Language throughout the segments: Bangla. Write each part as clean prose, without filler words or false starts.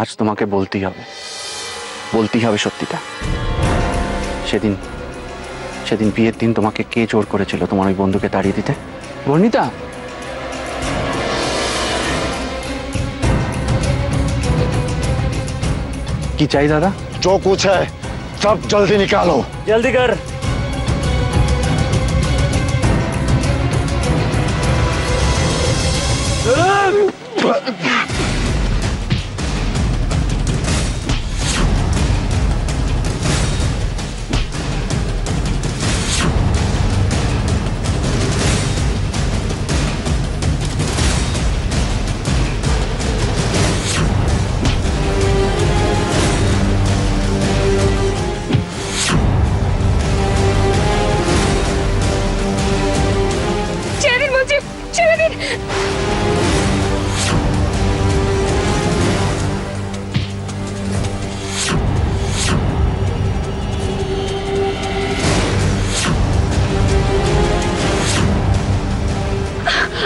আজ তোমাকে বলতেই হবে সত্যিটা। সেদিন বিয়ের দিন তোমাকে কে জোর করেছিল তোমার ওই বন্ধুকে তাড়িয়ে দিতে? বর্ণিতা, কি চাই দাদা? जो कुछ है सब जल्दी निकालो। जल्दी कर।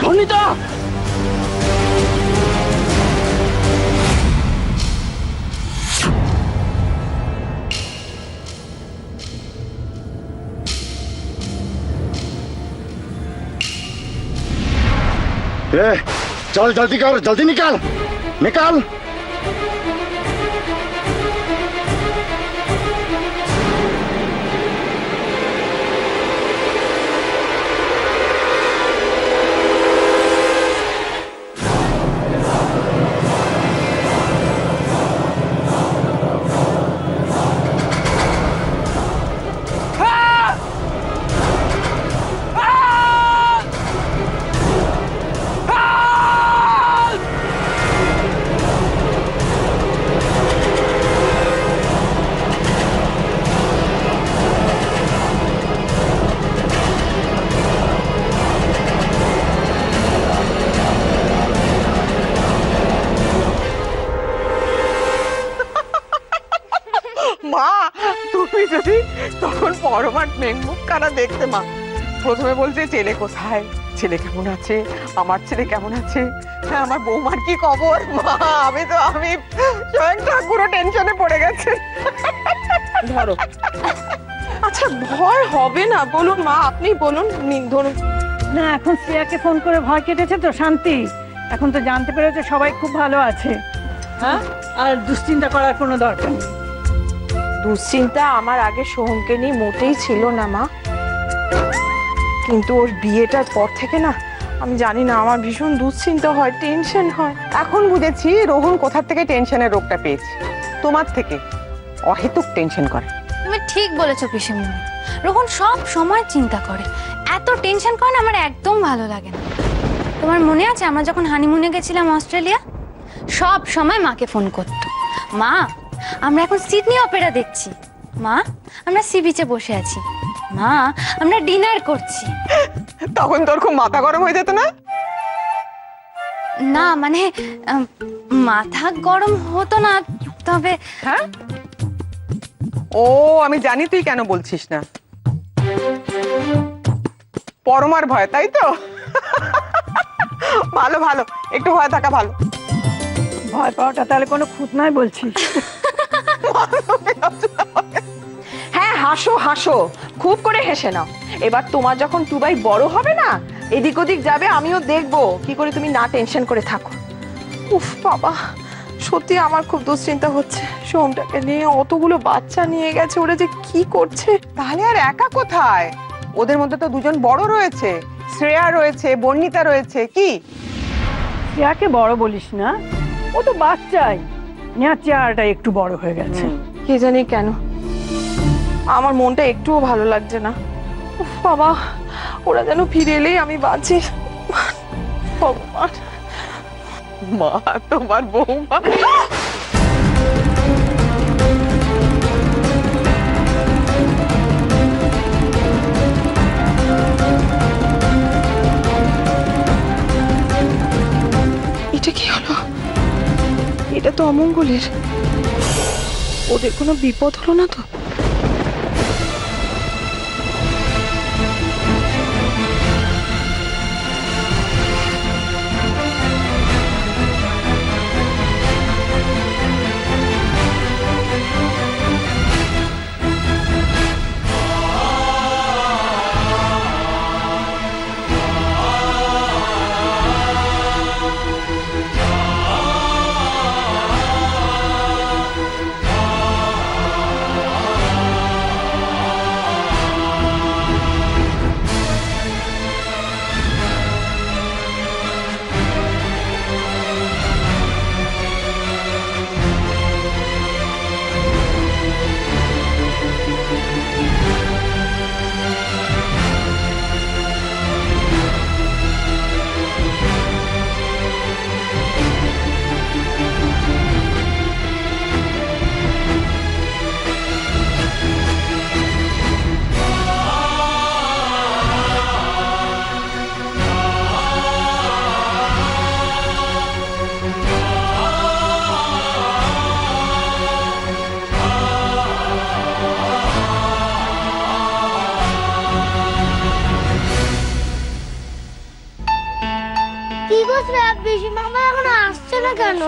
বর্ণিতা, चल जल्दी कर, जल्दी निकाल निकाल। মা, তুমি যদি তখন পরমার মুখখানা দেখতে মা, প্রথমে বলছে ছেলে কোথায়, ছেলে কেমন আছে, আমার ছেলে কেমন আছে, হ্যাঁ আমার বৌমার কি খবর। মা আমি স্বয়ংটা পুরো টেনশনে পড়ে গেছে। ধরো, আচ্ছা ভয় হবে না বলুন মা, আপনি বলুন ধরুন। না, এখন শ্রেয়াকে ফোন করে ভয় কেটেছে তো শান্তি। এখন তো জানতে পেরেছে সবাই খুব ভালো আছে। হ্যাঁ, আর দুশ্চিন্তা করার কোনো দরকার নেই। দুশ্চিন্তা আমার আগে সোহমকে নিয়ে মোটেই ছিল না মা, কিন্তু ওর বিয়েটার পর থেকে না আমি জানি না আমার ভীষণ দুশ্চিন্তা হয়, টেনশন হয়। এখন বুঝেছি রোহন কোথা থেকে টেনশনের রোগটা পেয়েছে, তোমার থেকে অহেতুক টেনশন করে। তুমি ঠিক বলেছো পিসিমণি, রোহন সব সময় চিন্তা করে, এত টেনশন করে না আমার একদম ভালো লাগে না। তোমার মনে আছে আমরা যখন হানিমুনে গেছিলাম অস্ট্রেলিয়া, সব সময় মাকে ফোন করতো, মা আমরা এখন সিডনি অপেরা দেখছি, মা আমরা সি বিচে বসে আছি, মা আমরা ডিনার করছি। তখন তোর খুব মাথা গরম হয়ে যেত না? না মানে মাথা গরম হতো না, তবে হ্যাঁ, ও আমি জানি তুই কেন বলছিস না, পরমার ভয়, তাই তো? ভালো ভালো, একটু ভয় থাকা ভালো। ভয় পাওয়াটা তাহলে কোনো খুঁত নয় বলছিস? হ্যাঁ হাসো হাসো, খুব করে হেসে নাও। এবার তোমার যখন টুবাই বড় হবে না, এদিক ওদিক যাবে, আমিও দেখবো কি করে তুমি না টেনশন করে থাকো। উফ বাবা, সত্যি আমার খুব দুশ্চিন্তা হচ্ছে, সোমটাকে নিয়ে অতগুলো বাচ্চা নিয়ে গেছে, ওরা যে কি করছে। তাহলে আর একা কোথায়, ওদের মধ্যে তো দুজন বড় রয়েছে, শ্রেয়া রয়েছে, বর্ণিতা রয়েছে। কি শ্রেয়াকে বড় বলিস না, ও তো বাচ্চাই, নেহার চেহারাটা একটু বড় হয়ে গেছে। কে জানি কেন আমার মনটা একটুও ভালো লাগছে না। উফ বাবা, ওরা যেন ফিরে এলেই আমি বাঁচি। ভগবান, মা তোমার বৌমা। এটা কি হলো? এটা তো অমঙ্গলের, ওদের কোনো বিপদ হলো না তো? কি করছে পিসিমা এখনো আসছে না কেন?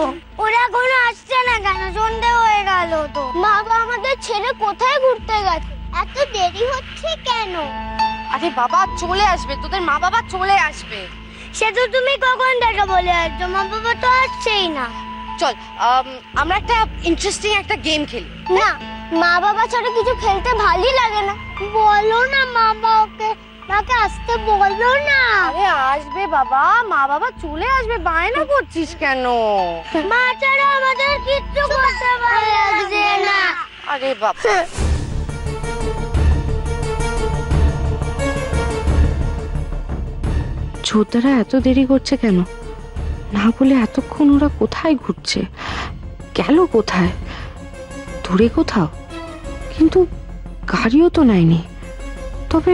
ওরা এখনো আসছে না কেন? সন্ধে হয়ে গেল তো। মা বাবা আমাদের ছেড়ে কোথায় ঘুরতে গেছে? এত দেরি হচ্ছে কেন? আরে বাবা চলে আসবে, তোদের মা বাবা চলে আসবে। সে তো তুমি কখন থেকে বলে আসছো, মা বাবা তো আসছেই না। চল আমরা একটা ইন্টারেস্টিং একটা গেম খেলি। না, মা বাবা ছাড়া কিছু খেলতে ভালোই লাগে না। বলো না মা বাবাকে, মাকে আসতে বলো না। আরে আসবে বাবা, মা বাবা চলে আসবে, বায়না করছিস কেন? মা ছাড়া আমাদের কিচ্ছু করতে ভালো লাগছে না। আরে বাবা ছোটরা এত দেরি করছে কেন? না বলে এতক্ষণ ওরা কোথায় ঘুরছে? গেল কোথায়? দূরে কোথাও? কিন্তু গাড়িও তো নেয়নি। তবে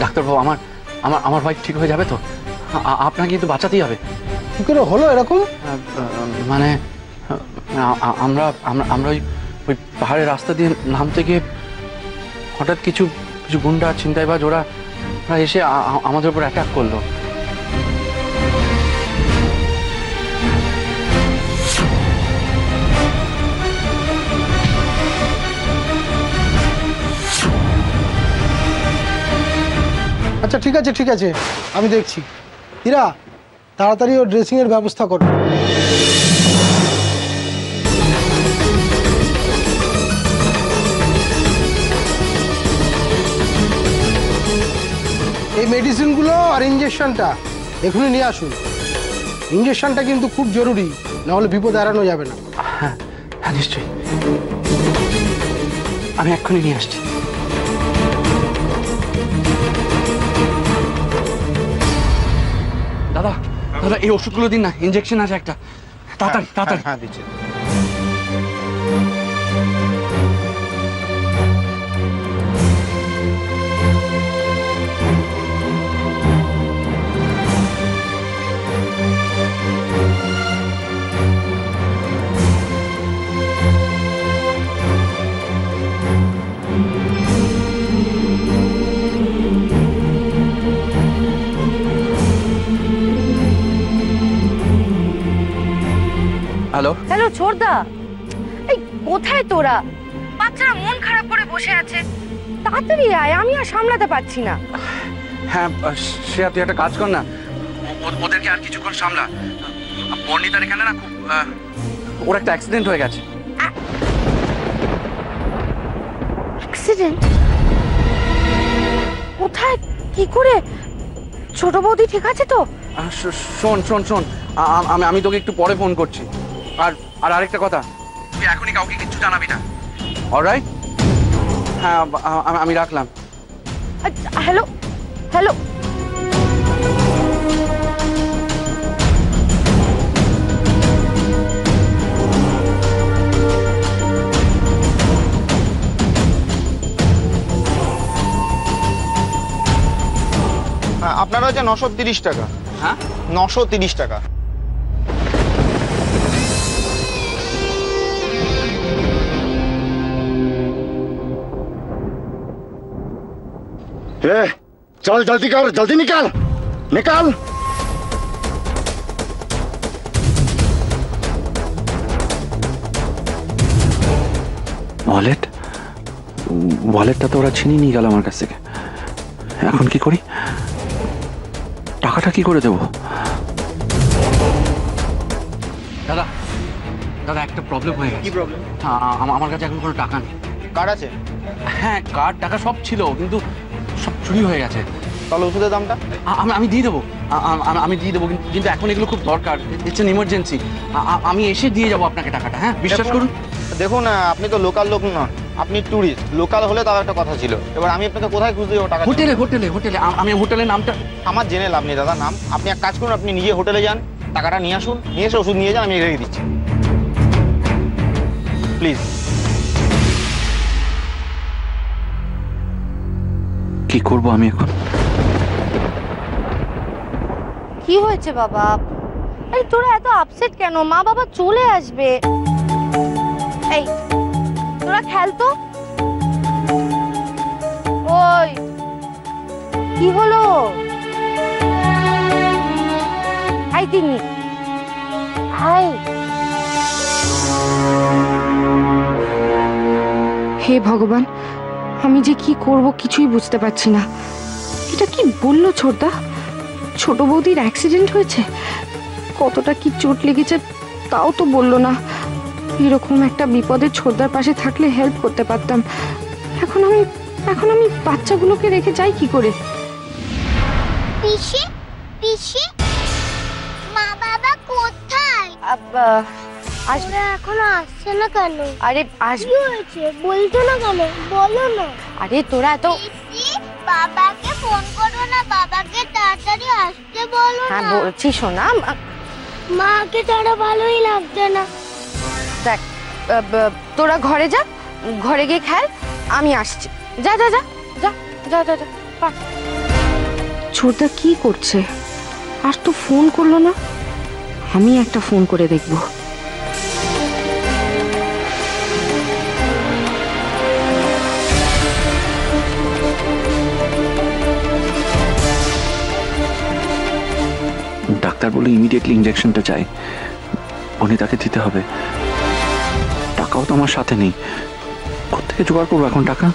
ডাক্তারবাবু, আমার আমার আমার ভাই ঠিক হয়ে যাবে তো? আপনাকে কিন্তু বাঁচাতেই হবে। কি করে হলো এরকম? মানে আমরা আমরা আমরা ওই ওই পাহাড়ের রাস্তা দিয়ে নামতে গিয়ে হঠাৎ কিছু কিছু গুন্ডা ছিনতাইবাজ ওরা এসে আমাদের উপর অ্যাটাক করলো। আচ্ছা ঠিক আছে ঠিক আছে, আমি দেখছি। হীরা, তাড়াতাড়ি ওর ড্রেসিং এর ব্যবস্থা করো। এই মেডিসিনগুলো আর ইঞ্জেকশনটা এখনই নিয়ে আসুন। ইঞ্জেকশনটা কিন্তু খুব জরুরি, না হলে বিপদ এড়ানো যাবে না। হ্যাঁ হ্যাঁ নিশ্চয়ই, আমি এক্ষুনি নিয়ে আসছি। দাদা দাদা, এই ওষুধগুলো দিন না, ইঞ্জেকশন আছে একটা, তাড়াতাড়ি তাড়াতাড়ি। হ্যাঁ দিচ্ছি। হ্যালো হ্যালো ছোড়দা, এই কোথায় তোরা? বাচ্চারা মন খারাপ করে বসে আছে, তাড়াতাড়ি আয়, আমি আর সামলাতে পারছি না। হ্যাঁ শ্রেয়া, তুই একটা কাজ কর না, ওদেরকে আর কিছুক্ষণ সামলা। বর্ণিতার এখানে না খুব ওর একটা অ্যাক্সিডেন্ট হয়ে গেছে। অ্যাক্সিডেন্ট? কোথায়, কি করে? ছোট বৌদি ঠিক আছে তো? শোন শোন শোন, আমি তোকে একটু পরে ফোন করছি। আর আর আরেকটা কথা, তুই এখনই কাউকে কিচ্ছু জানাবি না, অলরাইট? হ্যাঁ আমি রাখলাম। হ্যালো হ্যালো, আপনার হচ্ছে 930 টাকা। হ্যাঁ 930 টাকা। चल जल्दी कर, जल्दी निकाल निकाल। ওয়ালেট, ওয়ালেটটা তো ওরা ছিনিয়ে নিয়ে গেল আমার কাছ থেকে। এখন কি করি? টাকাটা কি করে দেবো? দাদা দাদা, একটা প্রবলেম হয়ে গেছে। কি প্রবলেম? আমার কাছে এখন কোনো টাকা নেই। কার্ড আছে? হ্যাঁ কার্ড, টাকা সব ছিল, কিন্তু সব চুরি হয়ে গেছে। তাহলে ওষুধের দামটা? আমি দিয়ে দেবো, আমি দিয়ে দেবো, কিন্তু এখন এগুলো খুব দরকার, ইটস এন ইমার্জেন্সি। আমি এসে দিয়ে যাবো আপনাকে টাকাটা। হ্যাঁ বিশ্বাস করুন। দেখুন আপনি তো লোকাল লোক না, আপনি ট্যুরিস্ট, লোকাল হলে তার একটা কথা ছিল। এবার আমি আপনাকে কোথায় খুঁজতে যাবো টাকা? হোটেলে হোটেলে হোটেলে আমি হোটেলের নামটা আমার জেনে লাভ নেই দাদা নাম। আপনি এক কাজ করুন, আপনি নিজে হোটেলে যান, টাকাটা নিয়ে আসুন, নিয়ে এসে ওষুধ নিয়ে যান, আমি রেখে দিচ্ছি প্লিজ। কি করব আমি এখন? কি হয়েছে বাবা? আরে তোরা এত আপসেট কেন? মা বাবা চলে আসবে। এই তোরা খেল তো। ওই কি হলো? আই তিনি হাই। হে ভগবান, আমি যে কি করব কিছুই বুঝতে পারছি না। এটা কি বললো ছোটদা? ছোট বৌদির অ্যাক্সিডেন্ট হয়েছে? কতটা কি চোট লেগেছে তাও তো বললো না। এরকম একটা বিপদে ছোটদার পাশে থাকলে হেল্প করতে পারতাম। এখন আমি বাচ্চাগুলোকে রেখে যাই কি করে? পিসি পিসি মা বাবা কোথায়? আসবে এখনো আসছে না কেন? আরে আসবে। কি হয়েছে বলছো না কেন? বলো না। আরে তোরা এত পিসি বাবাকে ফোন করো না, বাবাকে তাড়াতাড়ি আসতে বলো হ্যাঁ না। বলছি শোনা। মাকে ছাড়া ভালোই লাগছে না। দেখ তোরা ঘরে যা, ঘরে গিয়ে খেল, আমি আসছি। যা যা যা যা যা যা যা। ছোটদা কি করছে? আর তো ফোন করলো না। আমি একটা ফোন করে দেখব। ডাক্তার বলে ইমিডিয়েটলি ইনজেকশনটা চাই, অনিতাকে দিতে হবে। টাকাও তো আমার সাথে নেই, কোত্থেকে জোগাড় করবো এখন টাকা?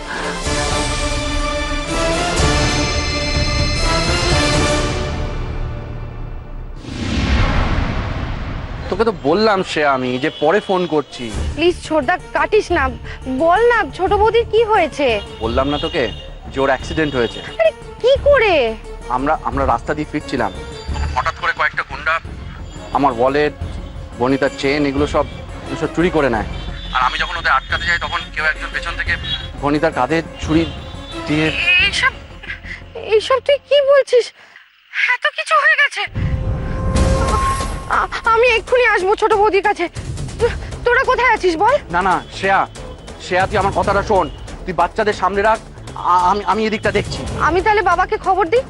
তোকে তো বললাম সে আমি যে পরে ফোন করছি। প্লিজ ছোটদা কাটিস না, বল না ছোট বৌদির কি হয়েছে? বললাম না তোকে যে ওর অ্যাক্সিডেন্ট হয়েছে? আরে কি করে? আমরা রাস্তা দিয়ে ফিরছিলাম, হঠাৎ করে কয়েকটা গুন্ডা আমার ওয়ালেট, বনিতার চেন এগুলো সব চুরি করে নেয়। আর আমি যখন ওদের আটকাতে যাই তখন কেউ একজন পেছন থেকে বনিতার কাঁধে ছুরি দিয়ে। এইসব তুই কি বলছিস? এত কিছু হয়ে গেছে। আমি এক্ষুনি আসবো ছোট বৌদির কাছে। তোরা কোথায় আছিস বল? না শ্রেয়া তুই আমার কথাটা শোন, তুই বাচ্চাদের সামনে রাখ, আমি এদিকটা দেখছি। আমি তাহলে বাবাকে খবর দিই,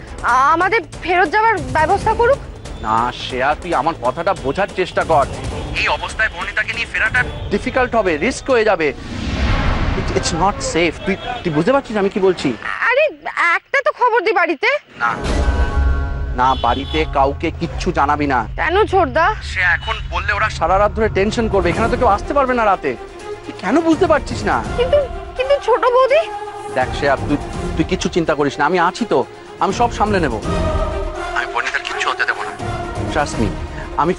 আমাদের ফেরত যাওয়ার ব্যবস্থা করুক। না শ্রেয়া, তুই আমার কথাটা বোঝার চেষ্টা কর। এই অবস্থায় বনিতাকে নিয়ে ফেরাটা ডিফিকাল্ট হবে, রিস্ক হয়ে যাবে। It's not safe. তুই বুঝতে পারছিস আমি কি বলছি? আরে একটা তো খবর দি বাড়িতে। না বাড়িতে কাউকে কিচ্ছু জানাবি না। কেন ছোটদা? সে এখন বললে ওরা সারা রাত ধরে টেনশন করবে, এখানে তো কেউ আসতে পারবে না রাতে। তুই কেন বুঝতে পারছিস না? কিন্তু ছোট বৌদি। দেখ শ্রেয়া, তুই কিচ্ছু চিন্তা করিস না, আমি আছি তো, আমি সব সামলে নেব। আমি বনিতার কিচ্ছু হতে দেবো না, ট্রাস্ট মি। আমি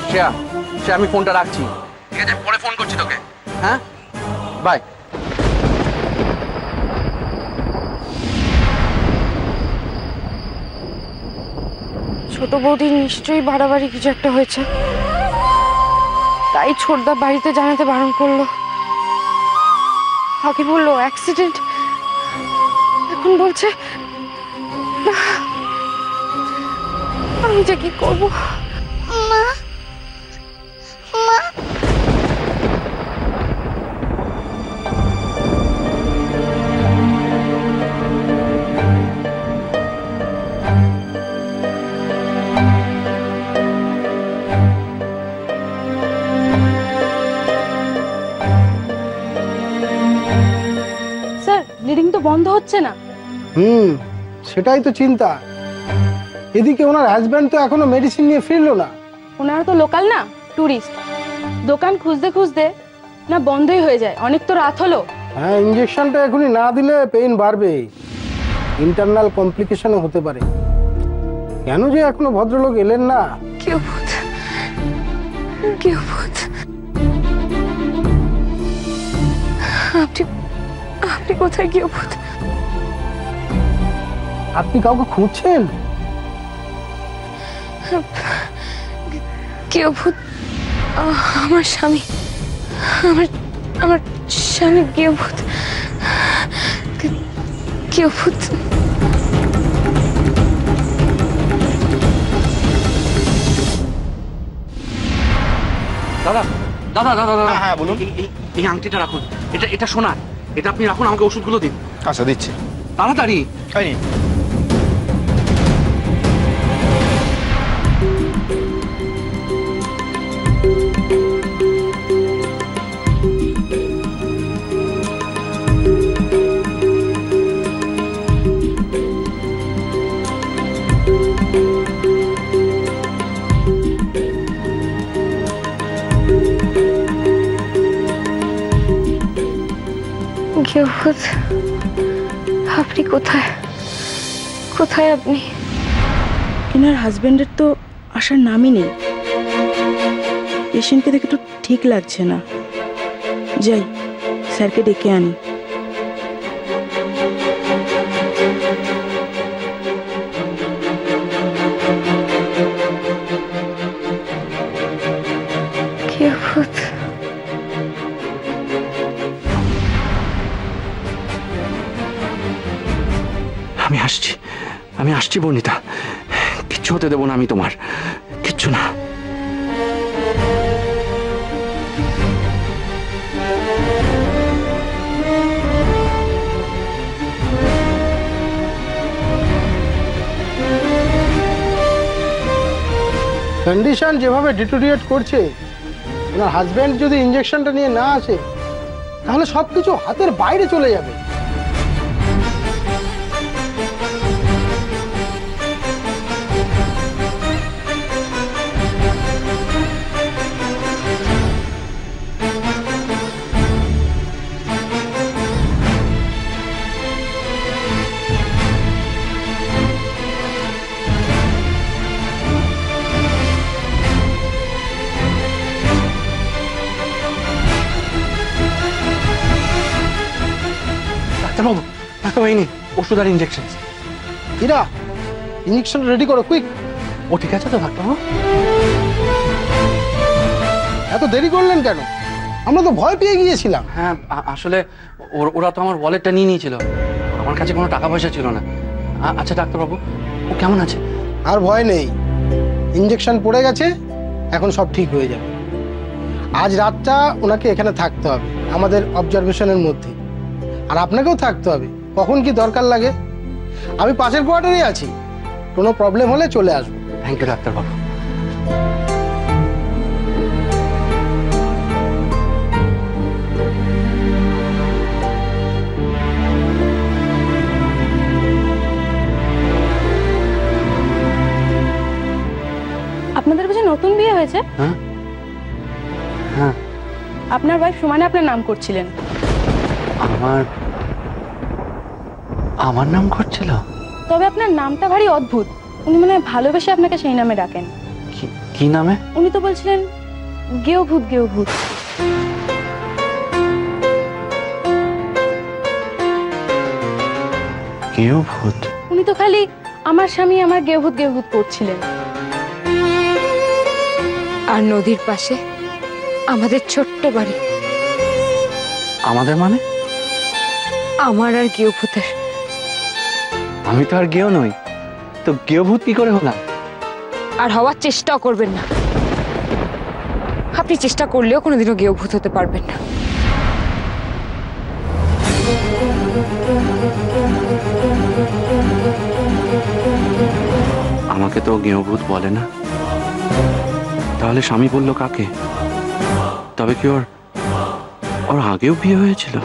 শ্রেয়া আমি ফোনটা রাখছি, ঠিক আছে? পরে ফোন করছি তোকে। হ্যাঁ, বাই। ছোট বৌদির নিশ্চয়ই বাড়াবাড়ি কিছু একটা হয়েছে, তাই ছোটদা বাড়িতে জানাতে বারণ করলো। আগে বললো অ্যাক্সিডেন্ট, এখন বলছে। আমি যে কি করবো? মা মা স্যার ব্লিডিং তো বন্ধ হচ্ছে না। সেটাই তো চিন্তা। এদিকে ওনার হাজব্যান্ড তো এখনো মেডিসিন নিয়ে ফিরলো না। ওনারা তো লোকাল না, ট্যুরিস্ট। দোকান খুঁজতে খুঁজতে না বন্ধই হয়ে যায়। অনেক তো রাত হলো। হ্যাঁ, ইঞ্জেকশনটা এখনই না দিলে পেইন বাড়বে, ইন্টারনাল কমপ্লিকেশনও হতে পারে। কেন যে এখনো ভদ্রলোক এলেন না? কি অদ্ভুত, কি অদ্ভুত। আপনি কোথায় গিয়ে ভূত? আপনি কাউকে খুঁজছেন? কেউ ভূত? আমার স্বামী, আমার স্বামী কেউ ভূত? কেউ ভূত? দাদা দাদা দাদা দাদা হ্যাঁ, বলুন। এই আংটিটা রাখুন, এটা সোনার, এটা আপনি রাখুন, আমাকে ওষুধগুলো দিন আচ্ছা দিচ্ছি। তাড়াতাড়ি। এই নিন। কেউ ভূত? আপনি কোথায়? কোথায় আপনি? এনার হাজবেন্ডের তো আসার নামই নেই। পেশেন্টকে দেখে তো ঠিক লাগছে না। যাই, স্যারকে ডেকে আনি। কেউ ভূত? আমি আসছি বর্ণিতা, কিচ্ছু হতে দেবো না আমি তোমার, কিচ্ছু না। কন্ডিশন যেভাবে ডিটোরিয়েট করছে, ওনার হাজব্যান্ড যদি ইঞ্জেকশনটা নিয়ে না আসে তাহলে সবকিছু হাতের বাইরে চলে যাবে। ডাক্তারবাবু, ডাক্তারবাবু এই নিন ওষুধ আর ইঞ্জেকশন। ইরা, ইঞ্জেকশন রেডি করো, কুইক। ও ঠিক আছে তো ডাক্তারবাবু? এত দেরি করলেন কেন? আমরা তো ভয় পেয়ে গিয়েছিলাম। হ্যাঁ, আসলে ওরা তো আমার ওয়ালেটটা নিয়ে নিয়েছিল, আমার কাছে কোনো টাকা পয়সা ছিল না। আচ্ছা ডাক্তারবাবু, ও কেমন আছে? আর ভয় নেই, ইঞ্জেকশন পড়ে গেছে, এখন সব ঠিক হয়ে যাবে। আজ রাতটা ওনাকে এখানে থাকতে হবে আমাদের অবজারভেশনের মধ্যে, আর আপনাকেও থাকতে হবে, কখন কি দরকার লাগে। আমি পাশের কোয়ার্টারেই আছি, কোনো প্রবলেম হলে চলে আসবো। থ্যাংক ইউ ডাক্তারবাবু। আপনাদের বুঝি নতুন বিয়ে হয়েছে? হ্যাঁ হ্যাঁ। আপনার ওয়াইফ সুমানে আপনার নাম করছিলেন। আমার নাম করছিল? তবে আপনার নামটা ভারী অদ্ভুত। উনি মনে হয় ভালোবেসে আপনাকে সেই নামে ডাকেন। কি নামে? উনি তো বলছিলেন গেও ভূত, গেও ভূত। গেও ভূত? উনি তো খালি আমার স্বামী আমার গেও ভূত, গেও ভূত করছিলেন। আর নদীর পাশে আমাদের ছোট্ট বাড়ি। আমাদের মানে? আমার আর গেও ভূতের। আমি তো আর গেও নই, তো গেও ভূত কি করে হলাম? আর হওয়ার চেষ্টাও করবেন না। আপনি চেষ্টা করলেও কোনোদিনও গেও ভূত হতে পারবেন না। আমাকে তো গেও ভূত বলে না, তাহলে স্বামী বললো কাকে? তবে কি ওর আগেও বিয়ে হয়েছিল?